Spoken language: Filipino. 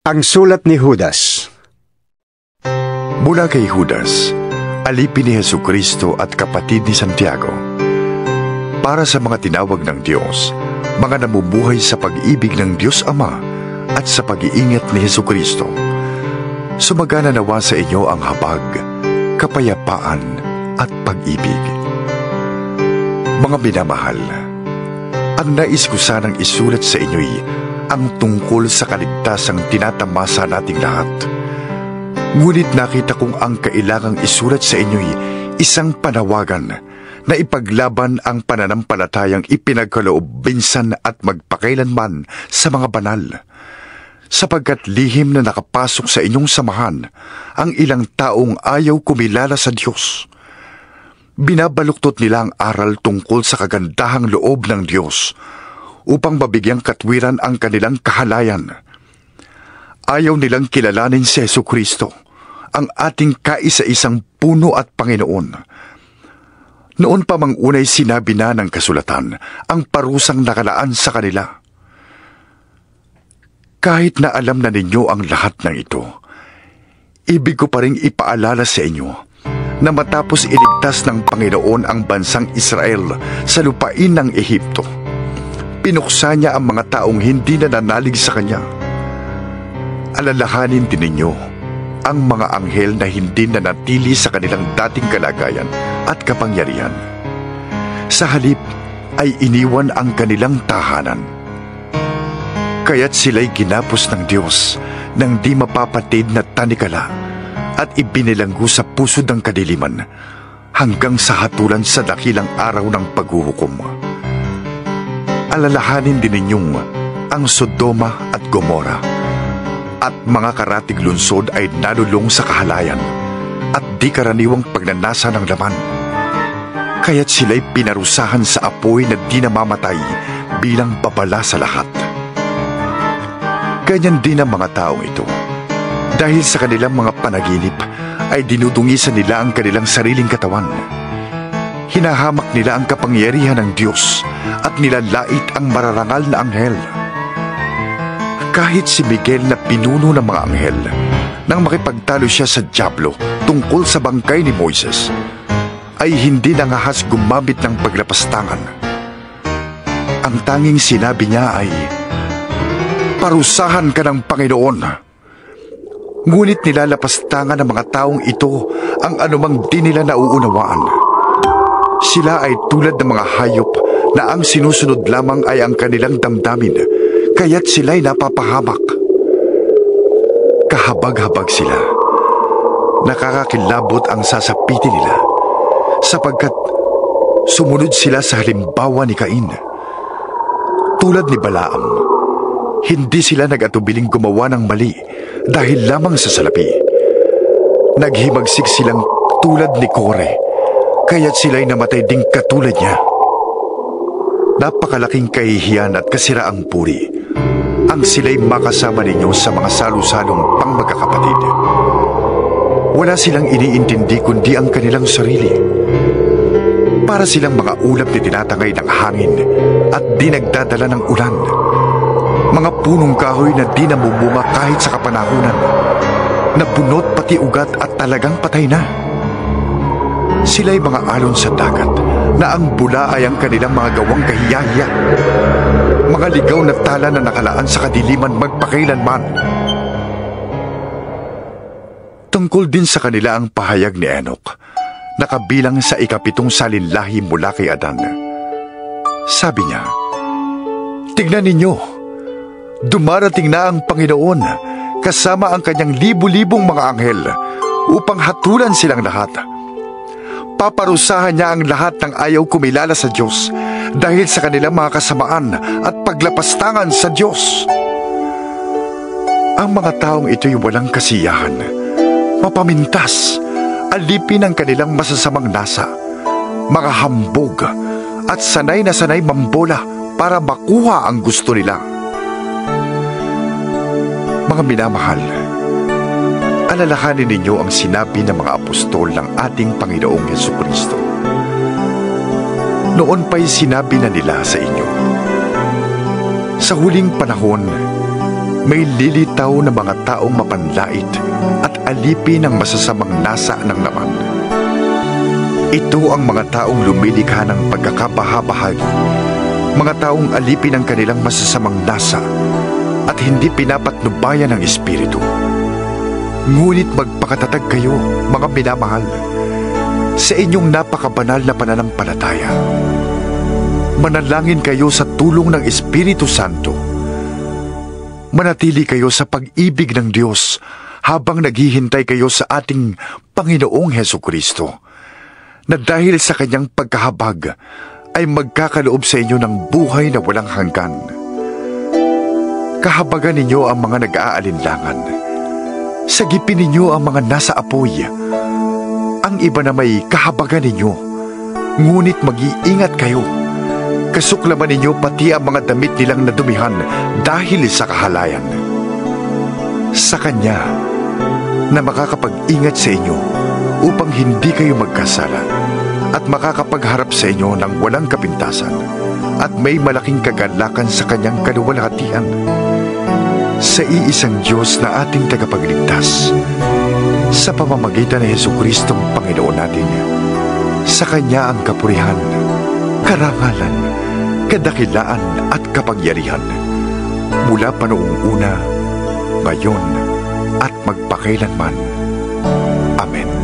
Ang sulat ni Judas. Mula kay Judas, alipin ni Jesucristo at kapatid ni Santiago, para sa mga tinawag ng Diyos, mga namumuhay sa pag-ibig ng Diyos Ama at sa pag-iingat ni Jesucristo. Sumagana nawa sa inyo ang habag, kapayapaan at pag-ibig. Mga minamahal, ang nais ko sanang isulat sa inyo'y ang tungkol sa kaligtasang tinatamasa nating lahat. Ngunit nakita kong ang kailangang isulat sa inyo'y isang panawagan na ipaglaban ang pananampalatayang ipinagkaloob minsan at magpakailanman sa mga banal. Sapagkat lihim na nakapasok sa inyong samahan ang ilang taong ayaw kumilala sa Diyos. Binabaluktot nila ang aral tungkol sa kagandahang loob ng Diyos upang mabigyang katwiran ang kanilang kahalayan. Ayaw nilang kilalanin si Jesucristo, ang ating kaisa-isang puno at Panginoon. Noon pa mang unay sinabi na ng kasulatan ang parusang nakalaan sa kanila. Kahit na alam na ninyo ang lahat ng ito, ibig ko pa ring ipaalala sa inyo na matapos iligtas ng Panginoon ang bansang Israel sa lupain ng Ehipto, pinuksa niya ang mga taong hindi nananalig sa Kanya. Alalahanin din ninyo ang mga anghel na hindi nanatili sa kanilang dating kalagayan at kapangyarihan. Sa halip ay iniwan ang kanilang tahanan. Kaya't sila'y ginapos ng Diyos ng di mapapatid na tanikala at ibinilanggo sa pusod ng kadiliman hanggang sa hatulan sa dakilang araw ng paghuhukom. Alalahanin din ninyong ang Sodoma at Gomora at mga karatig lungsod ay nalulong sa kahalayan at di karaniwang pagnanasa ng laman. Kaya't sila'y pinarusahan sa apoy na di namamatay bilang babala sa lahat. Ganyan din ang mga taong ito. Dahil sa kanilang mga panaginip ay dinudungisan nila ang kanilang sariling katawan. Hinahamak nila ang kapangyarihan ng Diyos at nilalait ang mararangal na anghel. Kahit si Miguel na pinuno ng mga anghel, nang makipagtalo siya sa dyablo tungkol sa bangkay ni Moises, ay hindi nangahas gumamit ng paglapastangan. Ang tanging sinabi niya ay, "Parusahan ka ng Panginoon." Ngunit nilalapastangan ng mga taong ito ang anumang di nila nauunawaan. Sila ay tulad ng mga hayop na ang sinusunod lamang ay ang kanilang damdamin, kaya't sila'y napapahamak. Kahabag-habag sila. Nakakakilabot ang sasapitin nila, sapagkat sumunod sila sa halimbawa ni Cain. Tulad ni Balaam, hindi sila nag-atubiling gumawa ng mali dahil lamang sa salapi. Naghimagsik silang tulad ni Kore, kaya't sila'y namatay ding katulad niya. Napakalaking kahihiyan at kasiraang puri ang sila'y makasama ninyo sa mga salu-salong pangmagkakapatid. Wala silang iniintindi kundi ang kanilang sarili. Para silang mga ulap na tinatangay ng hangin at di nagdadala ng ulan. Mga punong kahoy na di namumunga kahit sa kapanahunan, na punot pati ugat at talagang patay na. Sila'y mga alon sa dagat na ang bula ay ang kanilang mga gawang kahiyahiya. Mga ligaw na tala na nakalaan sa kadiliman magpakailanman. Tungkol din sa kanila ang pahayag ni Enoch, nakabilang sa 7 salinlahi mula kay Adan. Sabi niya, "Tignan ninyo, dumarating na ang Panginoon kasama ang kanyang libu-libong mga anghel upang hatulan silang lahat. Paparusahan niya ang lahat ng ayaw kumilala sa Diyos dahil sa kanilang mga kasamaan at paglapastangan sa Diyos." Ang mga taong ito'y walang kasiyahan, mapamintas, alipin ang kanilang masasamang nasa, mga hambog, at sanay na sanay mambola para makuha ang gusto nila. Mga minamahal, alalahanin ninyo ang sinabi ng mga apostol ng ating Panginoong Jesucristo. Noon pa'y sinabi na nila sa inyo, "Sa huling panahon, May lilitaw na mga taong mapanlait at alipin ng masasamang nasa ng laman. Ito ang mga taong lumilikha ng pagkakabahabahagi, mga taong alipin ng kanilang masasamang nasa at hindi pinapatnubayan ng Espiritu. Ngunit magpakatatag kayo, mga minamahal, sa inyong napakabanal na pananampalataya. Manalangin kayo sa tulong ng Espiritu Santo. Manatili kayo sa pag-ibig ng Diyos habang naghihintay kayo sa ating Panginoong Hesukristo, na dahil sa kanyang pagkahabag ay magkakaloob sa inyo ng buhay na walang hanggan. Kahabagan ninyo ang mga nag-aalinlangan. Sagipin ninyo ang mga nasa apoy. Ang iba na may kahabagan ninyo, ngunit mag-iingat kayo. Kasuklaman ninyo pati ang mga damit nilang nadumihan dahil sa kahalayan. Sa Kanya na makakapag-ingat sa inyo upang hindi kayo magkasala at makakapagharap sa inyo ng walang kapintasan at may malaking kagalakan sa Kanyang kaluwalhatian. Sa iisang Diyos na ating tagapagligtas, sa pamamagitan ni Jesucristong Panginoon natin, sa Kanya ang kapurihan, karangalan, kadakilaan at kapangyarihan, mula pa noong una, ngayon, at magpakailanman. Amen.